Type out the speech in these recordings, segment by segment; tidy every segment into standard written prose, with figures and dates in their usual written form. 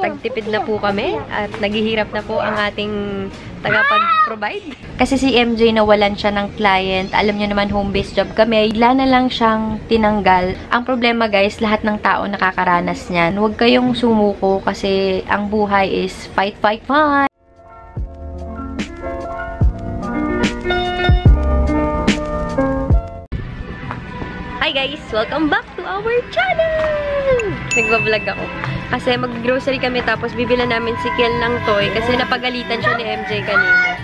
tagtipid na po kami at naghihirap na po ang ating tagapag-provide. Kasi si MJ nawalan siya ng client. Alam niyo naman, home-based job kami. Bigla na lang siyang tinanggal. Ang problema guys, lahat ng tao nakakaranas niyan. Huwag kayong sumuko kasi ang buhay is fight, fight, fight. Hi guys! Welcome back to our channel! Nagbablog ako. Kasi mag-grocery kami tapos bibila namin si Kel ng toy kasi napagalitan siya ni MJ kanina.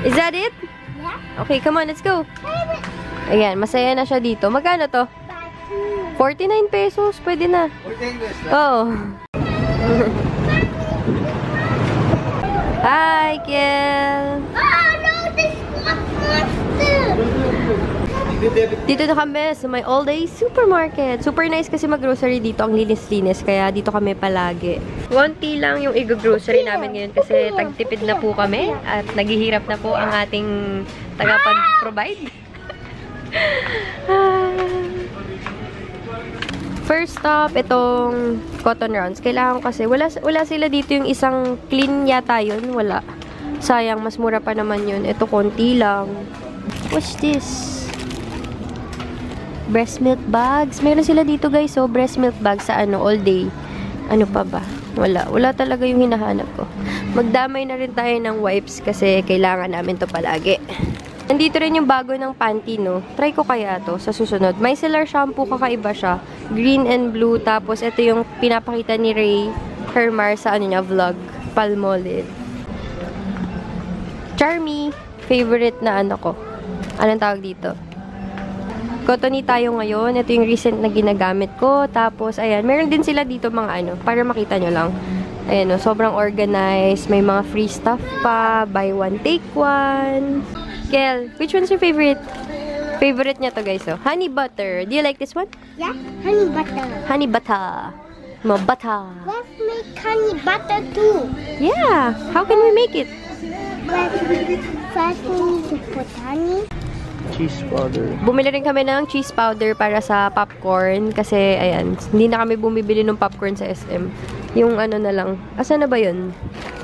Is that it? Okay, come on, let's go. Ayan, masaya na siya dito. Magkano to? 49 pesos. Pwede na. 49 pesos? Oo. Hi, Kel! Oh, no, this monster! Dito na kami sa my all-day supermarket. Super nice kasi mag-grocery dito. Ang linis-linis. Kaya dito kami palagi. Konti lang yung i-grocery namin ngayon kasi tagtipid na po kami. At naghihirap na po ang ating tagapag-provide. First stop, itong cotton rounds. Kailangan kasi, wala sila dito yung isang clean yata yun. Wala. Sayang, mas mura pa naman yun. Ito, konti lang. What's this? Breast milk bags. Meron sila dito guys, so breast milk bags sa all day. Ano pa ba? Wala. Wala talaga yung hinahanap ko. Magdamay na rin tayo ng wipes kasi kailangan namin to palagi. Nandito rin yung bago ng panty, no? Try ko kaya to sa susunod. Micellar shampoo, kakaiba siya. Green and blue. Tapos, ito yung pinapakita ni Ray Hermar sa niya, vlog. Palmolive. Charmy. Favorite na ko. Anong tawag dito? Cottony tayo ngayon. Ito yung recent na ginagamit ko. Tapos, ayan. Meron din sila dito mga para makita nyo lang. Ayan, no? Sobrang organized. May mga free stuff pa. Buy one, take one. Kel, which one's your favorite? Favorite niya to guys, oh. Honey butter. Do you like this one? Yeah, honey butter. Honey butter. Mo butter. Let's make honey butter too. Yeah. How can we make it? First we need to put honey. Cheese powder. Bumili rin kami ng cheese powder para sa popcorn. Kasi, ayan, hindi na kami bumibili ng popcorn sa SM. Yung na lang. Asan na ba yun?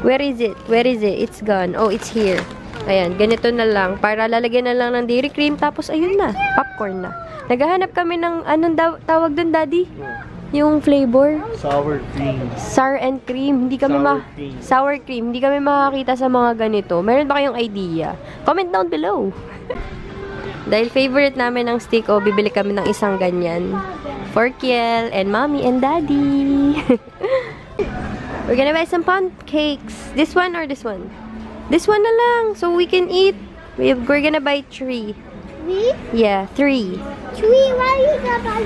Where is it? Where is it? It's gone. Oh, it's here. Ayan, ganito na lang. Para lalagyan na lang ng dairy cream. Tapos, ayun na. Popcorn na. Naghahanap kami ng, anong tawag dun, Daddy? Yung flavor? Sour cream. Sour and cream. Hindi kami sour cream. Hindi kami makakita sa mga ganito. Meron ba kayong idea? Comment down below. Dahil favorite namin ng stick, bibili kami ng isang ganyan. For Kiel and Mommy and Daddy. We're gonna buy some pancakes. This one or this one? This one na lang, so we can eat. We're gonna buy 3. 3? Yeah, 3. 3? Why are you gonna buy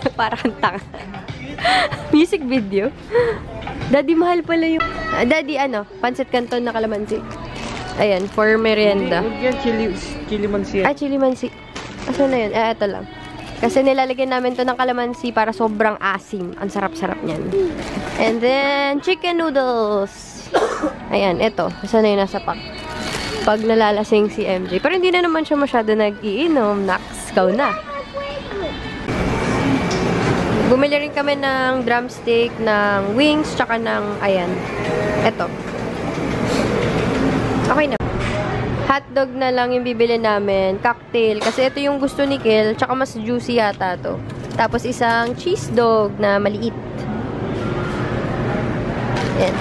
3? Para kang tanga. Music video. Daddy, mahal pala yung... Daddy, pancit canton na kalamansi. Ayan, for merienda. Chili mansi. Ah, chili mansi. Asan na yun? Ito lang. Kasi nilalagyan namin to ng kalamansi para sobrang asim. Ang sarap-sarap niyan. And then, chicken noodles. Ayan, ito. Saan na yun nasa pack? Pag nalalasing si MJ. Pero hindi na naman siya masyado nag-iinom. Naks, ikaw na. Bumili rin kami ng drumstick, ng wings, tsaka ng, ayan. Ito. Okay na. Hotdog na lang yung bibili namin. Cocktail. Kasi ito yung gusto ni Kel. Tsaka mas juicy yata to. Tapos isang cheese dog na maliit. Yan.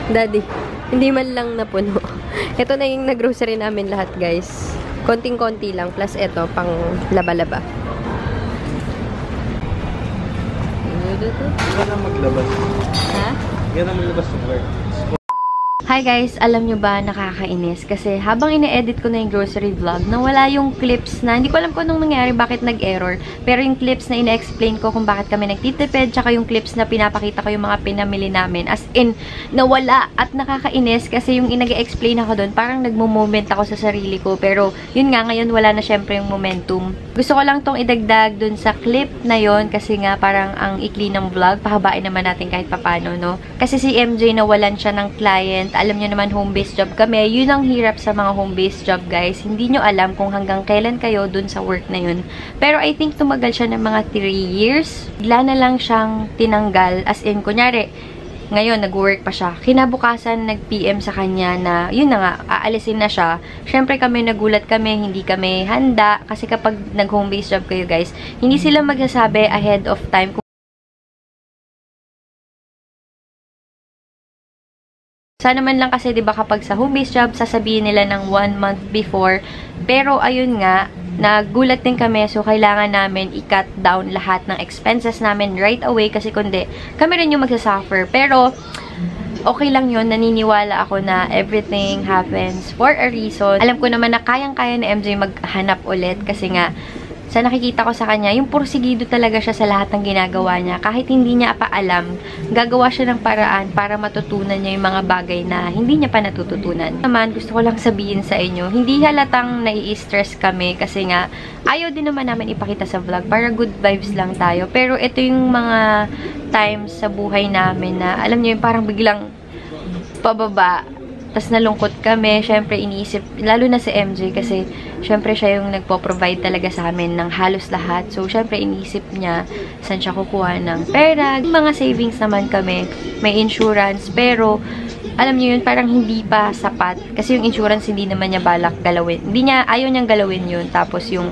Daddy, hindi man lang napuno. Ito na yung nag-grocery namin lahat, guys. Konting-konti lang. Plus ito, pang laba-laba. Ikaw na maglabas. Ha? Ikaw na maglabas ng work. Hi guys, alam nyo ba, nakakainis kasi habang ine-edit ko na yung grocery vlog, nawala yung clips na, hindi ko alam kung anong nangyari, bakit nag-error, pero yung clips na ina-explain ko kung bakit kami nagtitipid, tsaka yung clips na pinapakita ko yung mga pinamili namin, as in, nawala at nakakainis kasi yung inag-explain ako doon, parang nagmo-moment ako sa sarili ko, pero yun nga, ngayon wala na syempre yung momentum. Gusto ko lang tong idagdag doon sa clip na yon kasi nga parang ang ikli ng vlog, pahabain naman natin kahit papano, no? Kasi si MJ nawalan siya ng client. Alam nyo naman, home-based job kami. Yun ang hirap sa mga home-based job, guys. Hindi nyo alam kung hanggang kailan kayo dun sa work na yun. Pero I think tumagal siya ng mga 3 years. Bigla na lang siyang tinanggal. As in, kunyari, ngayon, nag-work pa siya. Kinabukasan, nag-PM sa kanya na, yun na nga, aalisin na siya. Siyempre kami, nagulat kami, hindi kami handa. Kasi kapag nag-home-based job kayo, guys, hindi sila magsasabi ahead of time. Sana man lang kasi, 'di ba, kapag sa home-based job, sasabihin nila ng 1 month before. Pero ayun nga, nagulat din kami, so kailangan namin i-cut down lahat ng expenses namin right away kasi kundi kami rin yung magsasuffer. Pero okay lang yun, naniniwala ako na everything happens for a reason. Alam ko naman na kayang-kaya ni MJ maghanap ulit kasi nga sa nakikita ko sa kanya, yung porsigido talaga siya sa lahat ng ginagawa niya. Kahit hindi niya pa alam, gagawa siya ng paraan para matutunan niya yung mga bagay na hindi niya pa natututunan. Naman, gusto ko lang sabihin sa inyo, hindi halatang nai-stress kami kasi nga, ayaw din naman namin ipakita sa vlog para good vibes lang tayo. Pero ito yung mga times sa buhay namin na, alam niyo yung parang biglang pababa. Tas nalungkot kami, syempre iniisip, lalo na si MJ kasi syempre siya yung nagpo-provide talaga sa amin ng halos lahat. So syempre iniisip niya saan siya kukuha ng pera. Mga savings naman kami, may insurance, pero alam niyo yun, parang hindi pa sapat. Kasi yung insurance hindi naman niya balak galawin. Ayaw niyang galawin yun. Tapos yung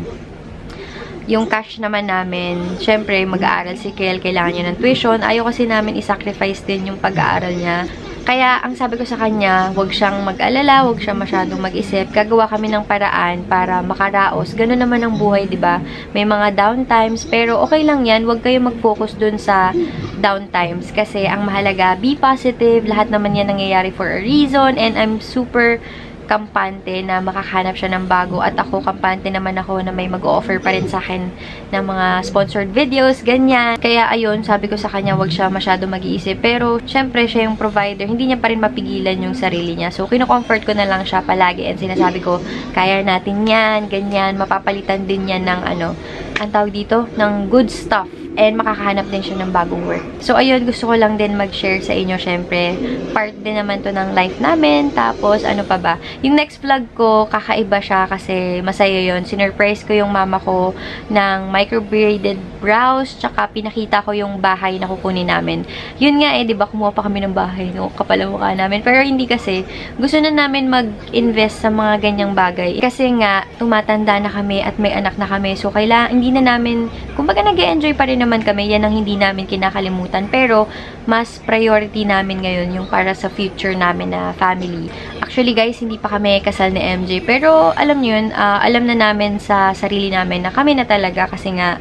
cash naman namin, syempre mag-aaral si Kel, kailangan niya ng tuition. Ayaw kasi namin i-sacrifice din yung pag-aaral niya. Kaya, ang sabi ko sa kanya, huwag siyang mag-alala, huwag siyang masyadong mag-isip. Gagawa kami ng paraan para makaraos. Ganun naman ang buhay, 'di ba? May mga downtimes, pero okay lang 'yan. Huwag kayong mag-focus dun sa downtimes kasi ang mahalaga, be positive. Lahat naman 'yan nangyayari for a reason, and I'm super kampante na makakahanap siya ng bago, at ako kampante naman ako na may mag-offer pa rin sa akin ng mga sponsored videos, ganyan. Kaya ayun, sabi ko sa kanya, wag siya masyado mag-iisip, pero syempre siya yung provider, hindi niya pa rin mapigilan yung sarili niya. So kino-comfort ko na lang siya palagi and sinasabi ko, kaya natin yan, ganyan, mapapalitan din yan ng ang tawag dito, ng good stuff. And makakahanap din siya ng bagong work. So, ayun, gusto ko lang din mag-share sa inyo, syempre. Part din naman to ng life namin. Tapos, ano pa ba? Yung next vlog ko, kakaiba siya kasi masaya yun. Sinurprise ko yung mama ko ng micro-braided brows. Tsaka, pinakita ko yung bahay na kukunin namin. Yun nga diba, kumuha pa kami ng bahay. No? Kapal ang mukha namin. Pero hindi kasi. Gusto na namin mag-invest sa mga ganyang bagay. Kasi nga, tumatanda na kami at may anak na kami. So, kailangan, hindi na namin, kumbaga nag-e-enjoy pa rin naman kami, yan ang hindi namin kinakalimutan, pero mas priority namin ngayon yung para sa future namin na family. Actually guys, hindi pa kami kasal ni MJ, pero alam niyo yun, alam na namin sa sarili namin na kami na talaga kasi nga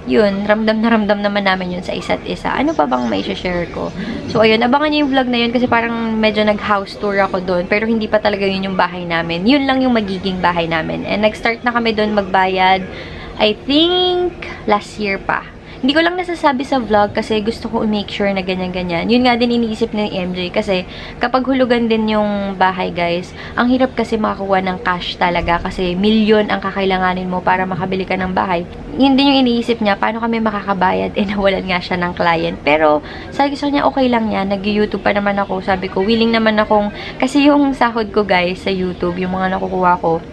yun, ramdam na ramdam naman namin yun sa isa't isa. Ano pa bang may share ko? So ayun, abangan niyo yung vlog na yun kasi parang medyo nag-house tour ako doon, pero hindi pa talaga yun yung bahay namin. Yun lang yung magiging bahay namin. And nag-start na kami doon magbayad, I think last year pa. Hindi ko lang nasasabi sa vlog kasi gusto ko i-make sure na ganyan-ganyan. Yun nga din iniisip ni MJ kasi kapag hulugan din yung bahay, guys, ang hirap kasi makakuha ng cash talaga kasi milyon ang kakailanganin mo para makabili ka ng bahay. Yun din yung iniisip niya, paano kami makakabayad? Nawalan nga siya ng client. Pero sabi ko niya, okay lang yan. Nag-YouTube pa naman ako. Sabi ko, willing naman akong, kasi yung sahod ko, guys, sa YouTube, yung mga nakukuha ko,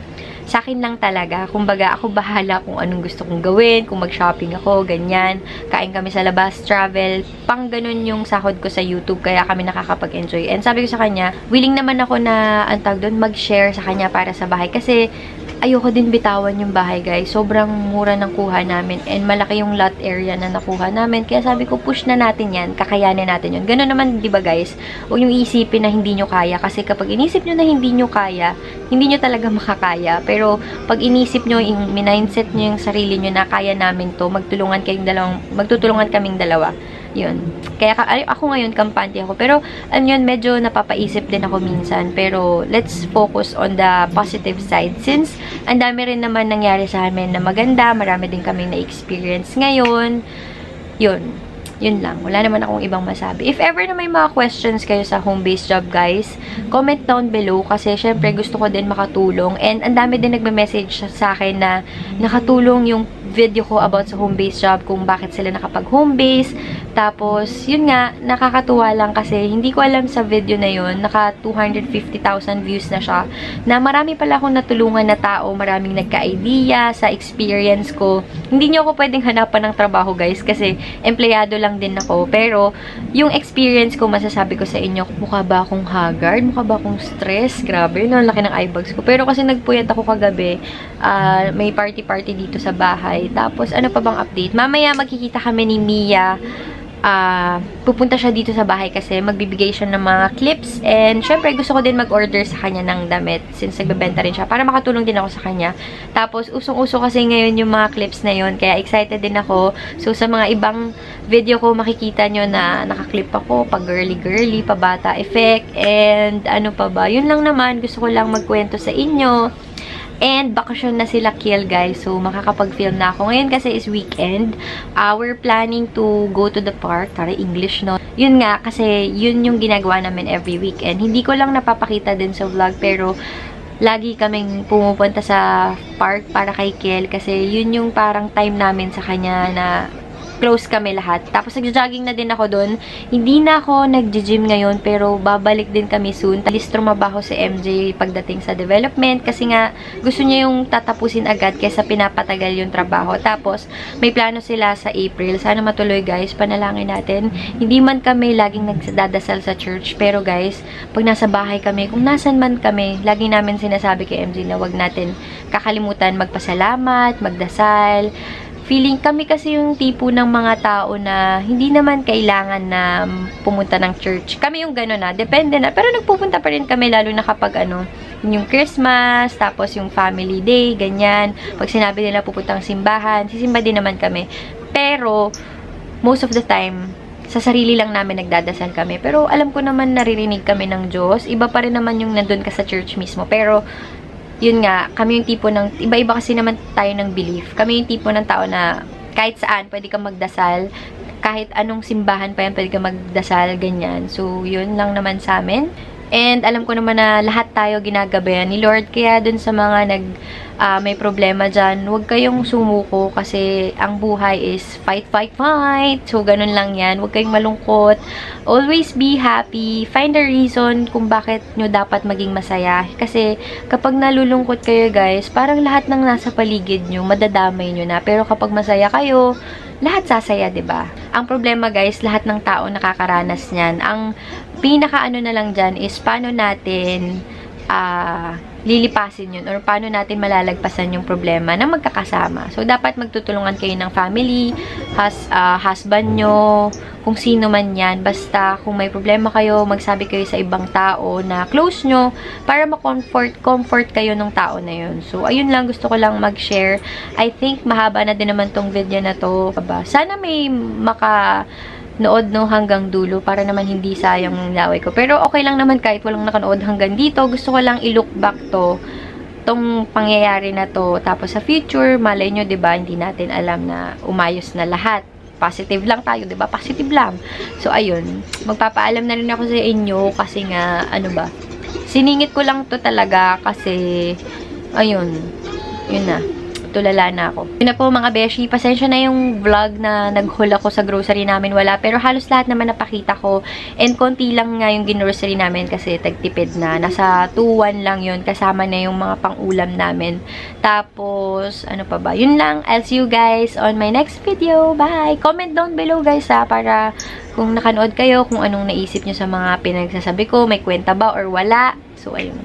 sa akin lang talaga. Kumbaga, ako bahala kung anong gusto kong gawin, kung mag-shopping ako, ganyan. Kain kami sa labas, travel. Pang ganun yung sahod ko sa YouTube, kaya kami nakakapag-enjoy. And sabi ko sa kanya, willing naman ako na, mag-share sa kanya para sa bahay. Kasi, ayoko din bitawan yung bahay, guys. Sobrang mura ng kuha namin and malaki yung lot area na nakuha namin. Kaya sabi ko, push na natin yan. Kakayanin natin yun. Ganun naman, di ba, guys? Huwag yung isipin na hindi nyo kaya. Kasi kapag inisip nyo na hindi nyo kaya, hindi nyo talaga makakaya. Pero pag inisip nyo, mindset nyo yung sarili nyo na kaya namin to, magtutulungan kaming dalawa, Yun. Kaya ako ngayon, kampante ako. Pero, yun, medyo napapaisip din ako minsan. Pero, let's focus on the positive side. Since, ang dami rin naman nangyari sa amin na maganda, marami din kaming na-experience ngayon. Yun. Yun lang. Wala naman akong ibang masabi. If ever na may mga questions kayo sa home-based job, guys, comment down below kasi syempre gusto ko din makatulong. And ang dami din nagme-message sa akin na nakatulong yung video ko about sa home-based job, kung bakit sila nakapag-home-based. Tapos, yun nga, nakakatuwa lang kasi hindi ko alam sa video na yun, naka 250,000 views na siya, na marami pala akong natulungan na tao, maraming nagka-idea sa experience ko. Hindi nyo ako pwedeng hanapan ng trabaho, guys, kasi empleyado lang din ako. Pero, yung experience ko, masasabi ko sa inyo, mukha ba akong haggard? Mukha ba akong stress? Grabe, no, laki ng eye bags ko. Pero kasi nagpuyat ako kagabi, may party-party dito sa bahay. Tapos, ano pa bang update? Mamaya magkikita kami ni Mia. Pupunta siya dito sa bahay kasi magbibigay siya ng mga clips. And, syempre, gusto ko din mag-order sa kanya ng damit since nagbebenta rin siya para makatulong din ako sa kanya. Tapos, usong-uso kasi ngayon yung mga clips na yun. Kaya, excited din ako. So, sa mga ibang video ko, makikita nyo na nakaklip ako pa girly-girly, pa bata effect. And, ano pa ba? Yun lang naman. Gusto ko lang magkwento sa inyo. And, bakasyon na sila Kiel, guys. So, makakapag-film na ako. Ngayon kasi is weekend. We're planning to go to the park. Tara, English, no? Yun nga, kasi yun yung ginagawa namin every weekend. Hindi ko lang napapakita din sa vlog, pero lagi kaming pumupunta sa park para kay Kiel. Kasi yun yung parang time namin sa kanya na close kami lahat. Tapos, nag-jogging na din ako doon. Hindi na ako nag-gym ngayon, pero babalik din kami soon. Talis trumabaho si MJ pagdating sa development kasi nga, gusto niya yung tatapusin agad kaysa pinapatagal yung trabaho. Tapos, may plano sila sa April. Sana matuloy, guys. Panalangin natin. Hindi man kami laging nagdadasal sa church, pero guys, pag nasa bahay kami, kung nasan man kami, lagi namin sinasabi kay MJ na wag natin kakalimutan magpasalamat, magdasal. Feeling kami kasi yung tipo ng mga tao na hindi naman kailangan na pumunta ng church. Kami yung gano'n na. Depende na. Pero nagpupunta pa rin kami lalo na kapag yung Christmas, tapos yung family day, ganyan. Pag sinabi nila pupuntang simbahan, sisimba din naman kami. Pero, most of the time, sa sarili lang namin nagdadasal kami. Pero alam ko naman naririnig kami ng Diyos. Iba pa rin naman yung nandun ka sa church mismo. Pero, yun nga, kami yung tipo ng, iba-iba kasi naman tayo ng belief. Kami yung tipo ng tao na kahit saan pwede kang magdasal, kahit anong simbahan pa yan pwede kang magdasal, ganyan. So, yun lang naman sa amin. And alam ko naman na lahat tayo ginagabayan ni Lord. Kaya dun sa mga may problema dyan, huwag kayong sumuko kasi ang buhay is fight, fight, fight. So, ganun lang yan. Huwag kayong malungkot. Always be happy. Find a reason kung bakit nyo dapat maging masaya. Kasi kapag nalulungkot kayo, guys, parang lahat ng nasa paligid nyo, madadamay nyo na. Pero kapag masaya kayo, lahat sasaya, 'di ba? Ang problema, guys, lahat ng tao nakakaranas niyan. Ang pinaka-ano na lang dyan is paano natin lilipasin yun or paano natin malalagpasan yung problema na magkakasama. So, dapat magtutulungan kayo ng family, husband nyo, kung sino man yan. Basta, kung may problema kayo, magsabi kayo sa ibang tao na close nyo para comfort kayo ng tao na yun. So, ayun lang, gusto ko lang mag-share. I think, mahaba na din naman tong video na to. Sana may nood no hanggang dulo para naman hindi sayang yung laway ko. Pero okay lang naman kahit walang nakanood hanggang dito. Gusto ko lang i-look back tong pangyayari na to. Tapos sa future, malay nyo, 'di ba, hindi natin alam na umayos na lahat. Positive lang tayo, 'di ba? Positive lang. So ayun, magpapaalam na rin ako sa inyo kasi nga siningit ko lang to talaga kasi ayun, yun na. Tulala na ako. Yun na po mga beshi. Pasensya na yung vlog na nag-haul ako sa grocery namin. Wala. Pero halos lahat naman napakita ko. And konti lang nga yung grocery namin kasi tagtipid na. Nasa 2-1 lang yun. Kasama na yung mga pang-ulam namin. Tapos, ano pa ba? Yun lang. I'll see you guys on my next video. Bye! Comment down below guys para kung nakanood kayo, kung anong naisip nyo sa mga pinagsasabi ko. May kwenta ba or wala? So, ayun.